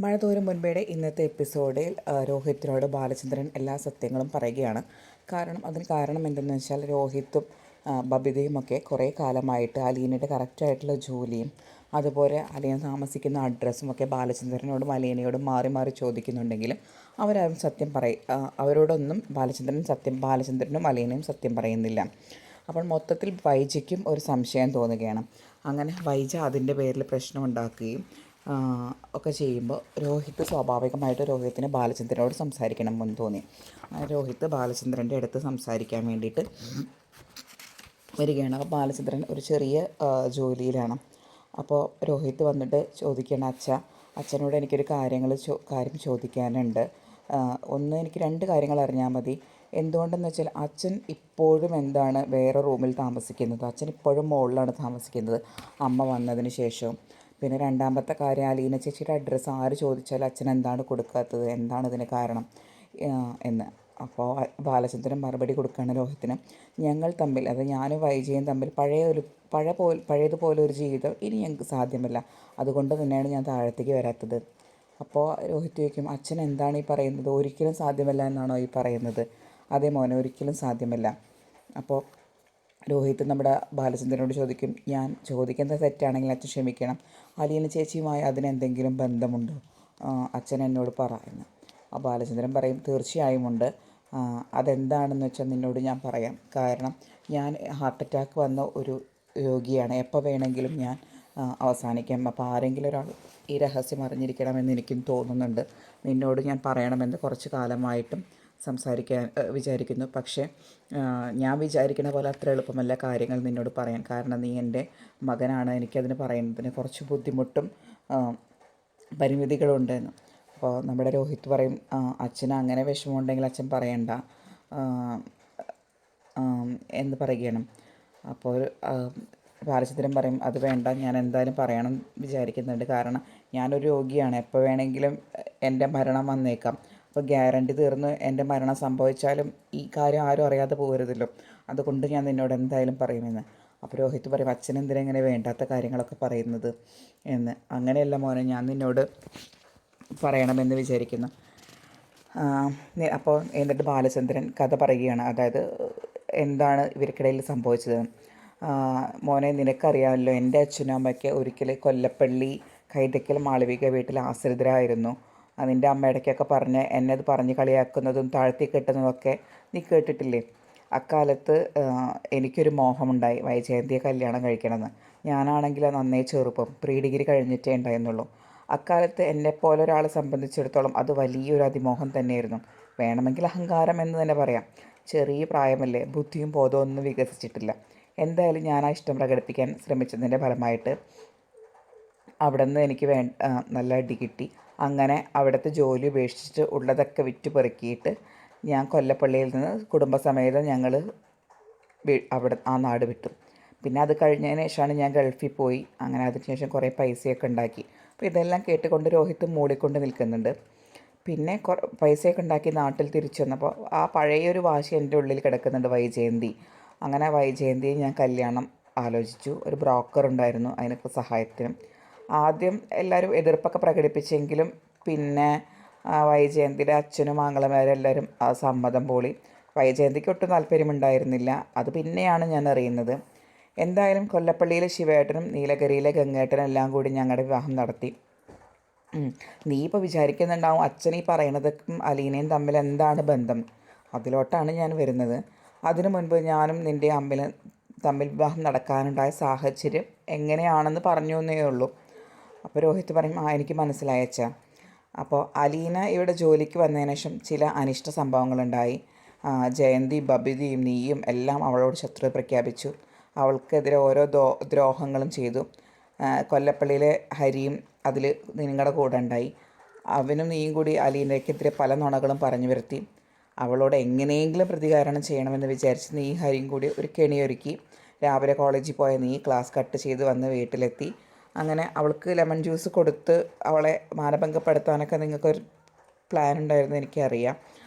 മഴ തോരും മുൻപേടെ ഇന്നത്തെ എപ്പിസോഡിൽ രോഹിത്തിനോട് ബാലചന്ദ്രൻ എല്ലാ സത്യങ്ങളും പറയുകയാണ്. അതിന് കാരണം എന്തെന്ന് വെച്ചാൽ രോഹിത്തും ബബിതയും ഒക്കെ കുറേ കാലമായിട്ട് അലീനയുടെ കറക്റ്റായിട്ടുള്ള ജോലിയും അതുപോലെ അലീന താമസിക്കുന്ന അഡ്രസ്സും ഒക്കെ ബാലചന്ദ്രനോടും അലീനയോടും മാറി മാറി ചോദിക്കുന്നുണ്ടെങ്കിലും അവരാരും അവരോടൊന്നും ബാലചന്ദ്രനും അലീനയും സത്യം പറയുന്നില്ല. അപ്പോൾ മൊത്തത്തിൽ വൈജയ്ക്കും ഒരു സംശയം തോന്നുകയാണ്. അങ്ങനെ വൈജ അതിൻ്റെ പേരിൽ പ്രശ്നമുണ്ടാക്കുകയും ഒക്കെ ചെയ്യുമ്പോൾ സ്വാഭാവികമായിട്ട് രോഹിത്തിന് ബാലചന്ദ്രനോട് സംസാരിക്കണം എന്ന് തോന്നി. രോഹിത്ത് ബാലചന്ദ്രൻ്റെ അടുത്ത് സംസാരിക്കാൻ വേണ്ടിയിട്ട് വരികയാണ്. അപ്പോൾ ബാലചന്ദ്രൻ ഒരു ചെറിയ ജോലിയിലാണ്. അപ്പോൾ രോഹിത്ത് വന്നിട്ട് ചോദിക്കുകയാണ്, അച്ഛനോട് എനിക്കൊരു കാര്യം ചോദിക്കാനുണ്ട്. എനിക്ക് 2 കാര്യങ്ങൾ അറിഞ്ഞാൽ മതി. എന്തുകൊണ്ടെന്ന് വെച്ചാൽ അച്ഛൻ ഇപ്പോഴും എന്താണ് വേറെ റൂമിൽ താമസിക്കുന്നത്? അച്ഛൻ ഇപ്പോഴും മുകളിലാണ് താമസിക്കുന്നത് അമ്മ വന്നതിന് ശേഷവും. പിന്നെ രണ്ടാമത്തെ കാര്യം, അലീന ചേച്ചിയുടെ അഡ്രസ്സ് ആര് ചോദിച്ചാലും അച്ഛൻ എന്താണ് കൊടുക്കാത്തത്, എന്താണ് ഇതിന് കാരണം എന്ന്. അപ്പോൾ ബാലചന്ദ്രൻ മറുപടി കൊടുക്കുകയാണ് രോഹിത്തിന്, ഞങ്ങൾ തമ്മിൽ, ഞാനും വൈജയും തമ്മിൽ പഴയതുപോലെ ഒരു ജീവിതം ഇനി ഞങ്ങൾക്ക് സാധ്യമല്ല. അതുകൊണ്ട് തന്നെയാണ് ഞാൻ താഴത്തേക്ക് വരാത്തത്. അപ്പോൾ രോഹിത് ചോദിക്കും, അച്ഛൻ എന്താണ് ഈ പറയുന്നത്? ഒരിക്കലും സാധ്യമല്ല എന്നാണോ ഈ പറയുന്നത്? അതേ മോനെ, ഒരിക്കലും സാധ്യമല്ല. അപ്പോൾ രോഹിത് നമ്മുടെ ബാലചന്ദ്രനോട് ചോദിക്കും, ഞാൻ ചോദിക്കുന്നത് തെറ്റാണെങ്കിൽ അച്ഛൻ ക്ഷമിക്കണം. അലീന ചേച്ചിയുമായി അതിനെന്തെങ്കിലും ബന്ധമുണ്ടോ? അച്ഛൻ എന്നോട് പറ എന്ന്. ആ ബാലചന്ദ്രൻ പറയും, തീർച്ചയായും ഉണ്ട്. അതെന്താണെന്ന് വെച്ചാൽ നിന്നോട് ഞാൻ പറയാം. കാരണം ഞാൻ ഹാർട്ട് അറ്റാക്ക് വന്ന ഒരു രോഗിയാണ്. എപ്പോൾ വേണമെങ്കിലും ഞാൻ അവസാനിക്കാം. അപ്പോൾ ആരെങ്കിലും ഒരാൾ ഈ രഹസ്യം അറിഞ്ഞിരിക്കണമെന്ന് എനിക്കും തോന്നുന്നുണ്ട്. നിന്നോട് ഞാൻ പറയണമെന്ന് കുറച്ച് കാലമായിട്ടും വിചാരിക്കുന്നു. പക്ഷേ ഞാൻ വിചാരിക്കുന്ന പോലെ അത്ര എളുപ്പമല്ല കാര്യങ്ങൾ നിന്നോട് പറയാൻ. കാരണം നീ എൻ്റെ മകനാണ്. എനിക്കതിന് പറയുന്നതിന് കുറച്ച് ബുദ്ധിമുട്ടും പരിമിതികളുണ്ടെന്ന്. അപ്പോൾ നമ്മുടെ രോഹിത് പറയും, അച്ഛന് അങ്ങനെ വിഷമമുണ്ടെങ്കിൽ അച്ഛൻ പറയണ്ട എന്ന് പറയുകയാണ്. അപ്പോൾ ബാലചന്ദ്രൻ പറയും, അത് വേണ്ട, ഞാൻ എന്തായാലും പറയണം വിചാരിക്കുന്നുണ്ട്. കാരണം ഞാനൊരു രോഗിയാണ്. എപ്പോൾ വേണമെങ്കിലും എൻ്റെ മരണം വന്നേക്കാം. അപ്പോൾ ഗ്യാരണ്ടി തീർന്ന് എൻ്റെ മരണം സംഭവിച്ചാലും ഈ കാര്യം ആരും അറിയാതെ പോകരുതല്ലോ. അതുകൊണ്ട് ഞാൻ നിന്നോട് എന്തായാലും പറയുമെന്ന്. അപ്പോൾ രോഹിത് പറയും, അച്ഛനെന്തിനാ ഇങ്ങനെ വേണ്ടാത്ത കാര്യങ്ങളൊക്കെ പറയുന്നത് എന്ന്. അങ്ങനെയല്ല മോനെ, ഞാൻ നിന്നോട് പറയണമെന്ന് വിചാരിക്കുന്നു. അപ്പോൾ എന്നിട്ട് ബാലചന്ദ്രൻ കഥ പറയുകയാണ്. അതായത് എന്താണ് ഇവർക്കിടയിൽ സംഭവിച്ചത്. മോനെ, നിനക്കറിയാമല്ലോ, എൻ്റെ അച്ഛനും അമ്മയ്ക്ക് ഒരിക്കൽ കൊല്ലപ്പള്ളി കൈതക്കൽ മാളവിക വീട്ടിൽ ആശ്രിതരായിരുന്നു. നിൻ്റെ അമ്മ ഇടയ്ക്കൊക്കെ എന്നെ അത് പറഞ്ഞ് കളിയാക്കുന്നതും താഴ്ത്തി കെട്ടുന്നതൊക്കെ നീ കേട്ടിട്ടില്ലേ? അക്കാലത്ത് എനിക്കൊരു മോഹമുണ്ടായി വൈജയന്തിയെ കല്യാണം കഴിക്കണമെന്ന്. ഞാനാണെങ്കിൽ നന്നേ ചെറുപ്പം, പ്രീ ഡിഗ്രി കഴിഞ്ഞിട്ടേ ഉണ്ടായിരുന്നുള്ളൂ. അക്കാലത്ത് എന്നെപ്പോലെ ഒരാളെ സംബന്ധിച്ചിടത്തോളം അത് വലിയൊരു അതിമോഹം തന്നെയായിരുന്നു. വേണമെങ്കിൽ അഹങ്കാരം എന്ന് തന്നെ പറയാം. ചെറിയ പ്രായമല്ലേ, ബുദ്ധിയും ബോധവും ഒന്നും വികസിച്ചിട്ടില്ല. എന്തായാലും ഞാൻ ആ ഇഷ്ടം പ്രകടിപ്പിക്കാൻ ശ്രമിച്ചതിൻ്റെ ഫലമായിട്ട് അവിടെ നിന്ന് എനിക്ക് നല്ല അടി കിട്ടി. അങ്ങനെ അവിടുത്തെ ജോലി ഉപേക്ഷിച്ചിട്ട് ഉള്ളതൊക്കെ വിറ്റ് പെറുക്കിയിട്ട് ഞാൻ കൊല്ലപ്പള്ളിയിൽ നിന്ന് കുടുംബസമേതം ഞങ്ങൾ ആ നാട് വിട്ടു. പിന്നെ അത് കഴിഞ്ഞതിന് ശേഷമാണ് ഞാൻ ഗൾഫിൽ പോയി. അങ്ങനെ അതിനുശേഷം കുറേ പൈസയൊക്കെ ഉണ്ടാക്കി. അപ്പോൾ ഇതെല്ലാം കേട്ടുകൊണ്ട് രോഹിത്ത് മൂളിക്കൊണ്ട് നിൽക്കുന്നുണ്ട്. പിന്നെ പൈസയൊക്കെ ഉണ്ടാക്കി നാട്ടിൽ തിരിച്ചു വന്നപ്പോൾ ആ പഴയൊരു വാശി എൻ്റെ ഉള്ളിൽ കിടക്കുന്നുണ്ട്, വൈജയന്തി. അങ്ങനെ വൈജയന്തിയെ ഞാൻ കല്യാണം ആലോചിച്ചു. ഒരു ബ്രോക്കർ ഉണ്ടായിരുന്നു അതിനൊക്കെ സഹായത്തിനും. ആദ്യം എല്ലാവരും എതിർപ്പൊക്കെ പ്രകടിപ്പിച്ചെങ്കിലും പിന്നെ വൈജയന്തിയുടെ അച്ഛനും ആങ്ങളമാരും എല്ലാവരും സമ്മതം പോളി. വൈജയന്തിക്ക് ഒട്ടും താല്പര്യമുണ്ടായിരുന്നില്ല. അത് പിന്നെയാണ് ഞാൻ അറിയുന്നത്. എന്തായാലും കൊല്ലപ്പള്ളിയിലെ ശിവേട്ടനും നീലഗിരിയിലെ ഗംഗേട്ടനും എല്ലാം കൂടി ഞങ്ങളുടെ വിവാഹം നടത്തി. നീ ഇപ്പോൾ വിചാരിക്കുന്നുണ്ടാവും അച്ഛൻ ഈ പറയണതൊക്കെ അലീനയും തമ്മിൽ എന്താണ് ബന്ധം. അതിലോട്ടാണ് ഞാൻ വരുന്നത്. അതിനു മുൻപ് ഞാനും നിൻ്റെ അമ്മയും തമ്മിൽ വിവാഹം നടക്കാനുണ്ടായ സാഹചര്യം എങ്ങനെയാണെന്ന് പറഞ്ഞു എന്നേ ഉള്ളൂ. അപ്പോൾ രോഹിത് പറയും, എനിക്ക് മനസ്സിലായി അച്ഛാ. അപ്പോൾ അലീന ഇവിടെ ജോലിക്ക് വന്നതിന് ശേഷം ചില അനിഷ്ട സംഭവങ്ങളുണ്ടായി. ജയന്തി, ബബിതയും നീയും എല്ലാം അവളോട് ശത്രുത പ്രഖ്യാപിച്ചു. അവൾക്കെതിരെ ഓരോ ദ്രോഹങ്ങളും ചെയ്തു. കൊല്ലപ്പള്ളിയിലെ ഹരിയും അതിൽ നിങ്ങളുടെ കൂടെ ഉണ്ടായി. അവനും നീയും കൂടി അലീനയ്ക്കെതിരെ പല നുണകളും പറഞ്ഞു വരുത്തി. അവളോട് എങ്ങനെയെങ്കിലും പ്രതികാരണം ചെയ്യണമെന്ന് വിചാരിച്ച് നീ ഹരിയും കൂടി ഒരു കെണിയൊരുക്കി. രാവിലെ കോളേജിൽ പോയ നീ ക്ലാസ് കട്ട് ചെയ്ത് വന്ന് വീട്ടിലെത്തി. അങ്ങനെ അവൾക്ക് ലെമൺ ജ്യൂസ് കൊടുത്ത് അവളെ മാനഭംഗപ്പെടുത്താനൊക്കെ നിങ്ങൾക്കൊരു പ്ലാൻ ഉണ്ടായിരുന്നു, എനിക്കറിയാം.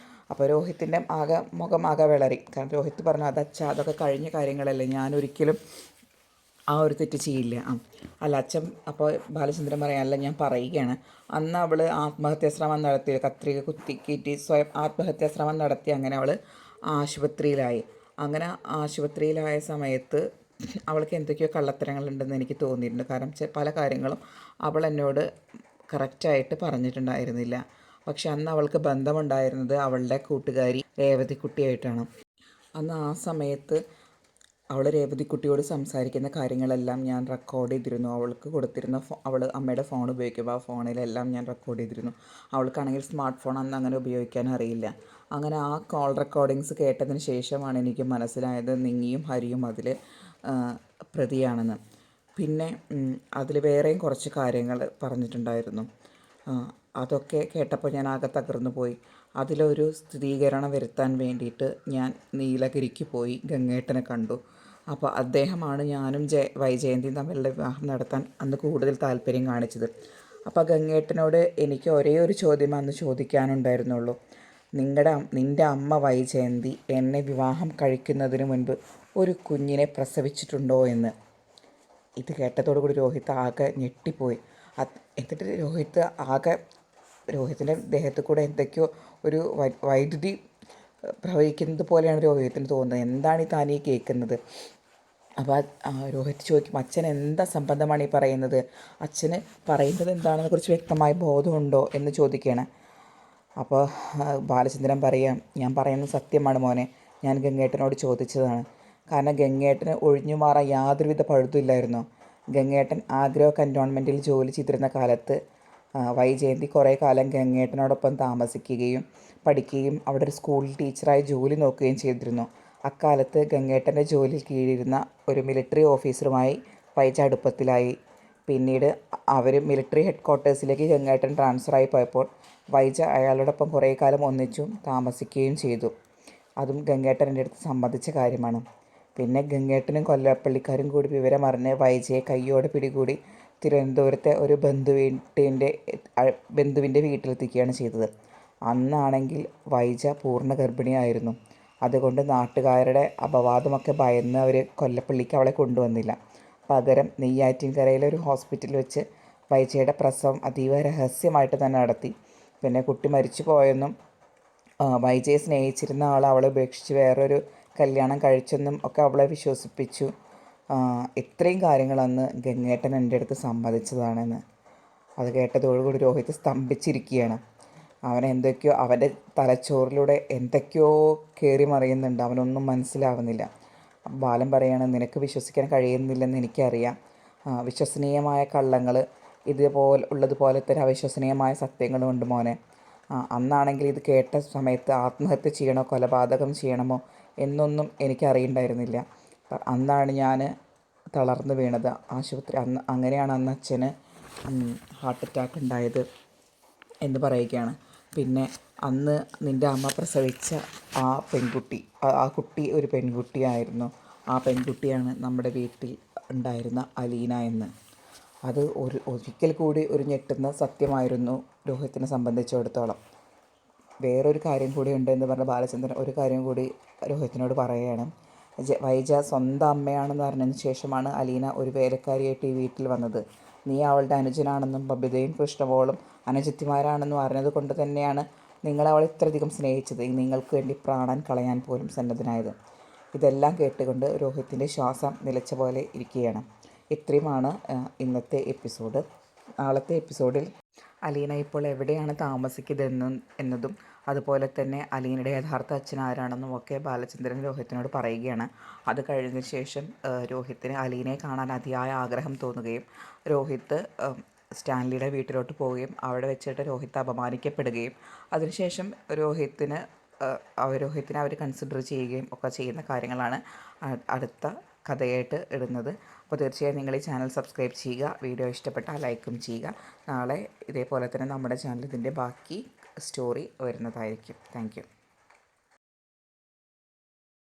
അപ്പോൾ രോഹിത്തിൻ്റെ മുഖം ആകെ വിളറി. കാരണം രോഹിത്ത് പറഞ്ഞു, അതൊക്കെ കഴിഞ്ഞ കാര്യങ്ങളല്ലേ, ഞാനൊരിക്കലും ആ ഒരു തെറ്റ് ചെയ്യില്ല. അല്ല അച്ഛൻ അപ്പോൾ ബാലചന്ദ്രൻ പറയാം, അല്ല ഞാൻ പറയുകയാണ്, അന്ന് അവൾ ആത്മഹത്യാശ്രമം നടത്തി, കത്രിക കുത്തിക്കീറ്റി സ്വയം ആത്മഹത്യാശ്രമം നടത്തി. അങ്ങനെ അവൾ ആശുപത്രിയിലായി. അങ്ങനെ ആശുപത്രിയിലായ സമയത്ത് അവൾക്ക് എന്തൊക്കെയോ കള്ളത്തരങ്ങളുണ്ടെന്ന് എനിക്ക് തോന്നിയിട്ടുണ്ട്. കാരണം പല കാര്യങ്ങളും അവൾ എന്നോട് കറക്റ്റായിട്ട് പറഞ്ഞിട്ടുണ്ടായിരുന്നില്ല. പക്ഷെ അന്ന് അവൾക്ക് ബന്ധമുണ്ടായിരുന്നത് അവളുടെ കൂട്ടുകാരി രേവതിക്കുട്ടിയായിട്ടാണ്. അന്ന് ആ സമയത്ത് അവൾ രേവതിക്കുട്ടിയോട് സംസാരിക്കുന്ന കാര്യങ്ങളെല്ലാം ഞാൻ റെക്കോർഡ് ചെയ്തിരുന്നു. അവൾക്ക് കൊടുത്തിരുന്ന അവൾ അമ്മയുടെ ഫോൺ ഉപയോഗിക്കുമ്പോൾ ആ ഫോണിലെല്ലാം ഞാൻ റെക്കോർഡ് ചെയ്തിരുന്നു. അവൾക്കാണെങ്കിൽ സ്മാർട്ട് ഫോൺ അന്ന് അങ്ങനെ ഉപയോഗിക്കാൻ അറിയില്ല. അങ്ങനെ ആ കോൾ റെക്കോർഡിങ്സ് കേട്ടതിന് ശേഷമാണ് എനിക്ക് മനസ്സിലായത് നിങ്ങിയും ഹരിയും അതിൽ പ്രതിയാണെന്ന്. പിന്നെ അതിൽ വേറെയും കുറച്ച് കാര്യങ്ങൾ പറഞ്ഞിട്ടുണ്ടായിരുന്നു. അതൊക്കെ കേട്ടപ്പോൾ ഞാൻ ആകെ തകർന്നു പോയി. അതിലൊരു സ്ഥിരീകരണം വരുത്താൻ വേണ്ടിയിട്ട് ഞാൻ നീലഗിരിക്ക് പോയി ഗംഗേട്ടനെ കണ്ടു. അപ്പോൾ അദ്ദേഹമാണ് ഞാനും വൈജയന്തിയും തമ്മിലുള്ള വിവാഹം നടത്താൻ അന്ന് കൂടുതൽ താല്പര്യം കാണിച്ചത്. അപ്പോൾ ഗംഗേട്ടനോട് എനിക്ക് ഒരേ ഒരു ചോദ്യം അന്ന് ചോദിക്കാനുണ്ടായിരുന്നുള്ളൂ. നിൻ്റെ അമ്മ വൈജയന്തി എന്നെ വിവാഹം കഴിക്കുന്നതിന് മുൻപ് ഒരു കുഞ്ഞിനെ പ്രസവിച്ചിട്ടുണ്ടോ എന്ന്. ഇത് കേട്ടതോടുകൂടി രോഹിത്ത് ആകെ ഞെട്ടിപ്പോയി. എന്നിട്ട് രോഹിത്തിൻ്റെ ദേഹത്ത് കൂടെ എന്തൊക്കെയോ ഒരു വൈദ്യുതി പ്രവഹിക്കുന്നത് പോലെയാണ് രോഹിത്തിന് തോന്നുന്നത്. എന്താണ് ഈ താനീ കേൾക്കുന്നത്? അപ്പോൾ രോഹിത് ചോദിക്കും, അച്ഛൻ എന്താ സംബന്ധമാണ് ഈ പറയുന്നത്? അച്ഛന് പറയുന്നത് എന്താണെന്ന് കുറിച്ച് വ്യക്തമായ ബോധമുണ്ടോ എന്ന് ചോദിക്കുകയാണ്. അപ്പോൾ ബാലചന്ദ്രൻ പറയാം, ഞാൻ പറയുന്നത് സത്യമാണ് മോനെ, ഞാൻ ഗംഗേട്ടനോട് ചോദിച്ചതാണ്. കാരണം ഗംഗേട്ടന് ഒഴിഞ്ഞു മാറാൻ യാതൊരുവിധ പഴുതുമില്ലായിരുന്നു. ഗംഗേട്ടൻ ആഗ്രോ കൻ്റോൺമെൻറ്റിൽ ജോലി ചെയ്തിരുന്ന കാലത്ത് വൈജയന്തി കുറേ കാലം ഗംഗേട്ടനോടൊപ്പം താമസിക്കുകയും പഠിക്കുകയും അവിടെ ഒരു സ്കൂളിൽ ടീച്ചറായി ജോലി നോക്കുകയും ചെയ്തിരുന്നു. അക്കാലത്ത് ഗംഗേട്ടൻ്റെ ജോലിയിൽ കീഴിരുന്ന ഒരു മിലിറ്ററി ഓഫീസറുമായി വൈജ അടുപ്പത്തിലായി. പിന്നീട് അവർ മിലിറ്ററി ഹെഡ് ക്വാർട്ടേഴ്സിലേക്ക് ഗംഗേട്ടൻ ട്രാൻസ്ഫറായി പോയപ്പോൾ വൈജ അയാളോടൊപ്പം കുറേ കാലം ഒന്നിച്ചും താമസിക്കുകയും ചെയ്തു. അതും ഗംഗേട്ടൻ എൻ്റെ അടുത്ത് സമ്മതിച്ച കാര്യമാണ്. പിന്നെ ഗംഗേട്ടനും കൊല്ലപ്പള്ളിക്കാരും കൂടി വിവരമറിഞ്ഞ് വൈജയെ കയ്യോടെ പിടികൂടി തിരുവനന്തപുരത്തെ ഒരു ബന്ധുവിൻ്റെ വീട്ടിലെത്തിക്കുകയാണ് ചെയ്തത്. അന്നാണെങ്കിൽ വൈജ പൂർണ്ണ ഗർഭിണിയായിരുന്നു. അതുകൊണ്ട് നാട്ടുകാരുടെ അപവാദമൊക്കെ ഭയന്ന് അവർ കൊല്ലപ്പള്ളിക്ക് അവളെ കൊണ്ടുവന്നില്ല. പകരം നെയ്യാറ്റിൻകരയിലെ ഒരു ഹോസ്പിറ്റലിൽ വെച്ച് വൈജയുടെ പ്രസവം അതീവ രഹസ്യമായിട്ട് തന്നെ നടത്തി. പിന്നെ കുട്ടി മരിച്ചു പോയെന്നും വൈജയെ സ്നേഹിച്ചിരുന്ന ആൾ അവളെ ഉപേക്ഷിച്ച് വേറൊരു കല്യാണം കഴിച്ചെന്നും ഒക്കെ അവളെ വിശ്വസിപ്പിച്ചു. ഇത്രയും കാര്യങ്ങൾ അന്ന് ഗംഗേട്ടൻ എൻ്റെ അടുത്ത് സമ്മതിച്ചതാണെന്ന്. അത് കേട്ടതോടുകൂടി രോഹിത് സ്തംഭിച്ചിരിക്കുകയാണ്. അവൻ്റെ തലച്ചോറിലൂടെ എന്തൊക്കെയോ കയറി മറിയുന്നുണ്ട്, അവനൊന്നും മനസ്സിലാവുന്നില്ല. ബാലൻ പറയാണ്, നിനക്ക് വിശ്വസിക്കാൻ കഴിയുന്നില്ലെന്ന് എനിക്കറിയാം. വിശ്വസനീയമായ കള്ളങ്ങൾ ഉള്ളതുപോലെ തന്നെ അവിശ്വസനീയമായ സത്യങ്ങളുമുണ്ട് മോനെ. അന്നാണെങ്കിൽ ഇത് കേട്ട സമയത്ത് ആത്മഹത്യ ചെയ്യണോ കൊലപാതകം ചെയ്യണമോ എന്നൊന്നും എനിക്കറിയണ്ടായിരുന്നില്ല. അന്നാണ് ഞാൻ തളർന്നു വീണത് ആശുപത്രി. അങ്ങനെയാണ് അന്ന് അച്ഛന് ഹാർട്ട് അറ്റാക്ക് ഉണ്ടായത് എന്ന് പറയുകയാണ്. പിന്നെ അന്ന് നിൻ്റെ അമ്മ പ്രസവിച്ച ആ കുട്ടി ഒരു പെൺകുട്ടിയായിരുന്നു. ആ പെൺകുട്ടിയാണ് നമ്മുടെ വീട്ടിൽ ഉണ്ടായിരുന്ന അലീന എന്ന്. അത് ഒരിക്കൽ കൂടി ഒരു ഞെട്ടുന്ന സത്യമായിരുന്നു രോഹിത്തിനെ സംബന്ധിച്ചിടത്തോളം. വേറൊരു കാര്യം കൂടി ഉണ്ടെന്ന് പറഞ്ഞ ബാലചന്ദ്രൻ ഒരു കാര്യം കൂടി രോഹിത്തിനോട് പറയുകയാണ്. വൈജ സ്വന്തം അമ്മയാണെന്ന് അറിഞ്ഞതിന് ശേഷമാണ് അലീന ഒരു വേലക്കാരിയായിട്ട് ഈ വീട്ടിൽ വന്നത്. നീ അവളുടെ അനുജനാണെന്നും ബബിതയും കൃഷ്ണമോളും അനുജത്തിമാരാണെന്നും അറിഞ്ഞത് കൊണ്ട് തന്നെയാണ് നിങ്ങൾ അവളെ ഇത്രയധികം സ്നേഹിച്ചത്, നിങ്ങൾക്ക് വേണ്ടി പ്രാണൻ കളയാൻ പോലും സന്നദ്ധനായത്. ഇതെല്ലാം കേട്ടുകൊണ്ട് രോഹിത്തിൻ്റെ ശ്വാസം നിലച്ച പോലെ ഇരിക്കുകയാണ്. ഇത്രയുമാണ് ഇന്നത്തെ എപ്പിസോഡ്. നാളത്തെ എപ്പിസോഡിൽ അലീന ഇപ്പോൾ എവിടെയാണ് താമസിക്കുന്നത് എന്നതും അതുപോലെ തന്നെ അലീനയുടെ യഥാർത്ഥ അച്ഛൻ ആരാണെന്നും ഒക്കെ ബാലചന്ദ്രൻ രോഹിത്തിനോട് പറയുകയാണ്. അത് കഴിഞ്ഞ ശേഷം രോഹിത്തിന് അലീനയെ കാണാൻ അതിയായ ആഗ്രഹം തോന്നുകയും രോഹിത്ത് സ്റ്റാൻലിയുടെ വീട്ടിലോട്ട് പോവുകയും അവിടെ വെച്ചിട്ട് രോഹിത്ത് അപമാനിക്കപ്പെടുകയും അതിനുശേഷം രോഹിത്തിനെ അവർ കൺസിഡർ ചെയ്യുകയും ഒക്കെ ചെയ്യുന്ന കാര്യങ്ങളാണ് അടുത്ത കഥയായിട്ട് ഇടുന്നത്. അപ്പോൾ തീർച്ചയായും നിങ്ങൾ ഈ ചാനൽ സബ്സ്ക്രൈബ് ചെയ്യുക, വീഡിയോ ഇഷ്ടപ്പെട്ടാൽ ലൈക്കും ചെയ്യുക. നാളെ ഇതേപോലെ തന്നെ നമ്മുടെ ചാനൽ ഇതിൻ്റെ ബാക്കി സ്റ്റോറി വരുന്നതായിരിക്കും. Thank you.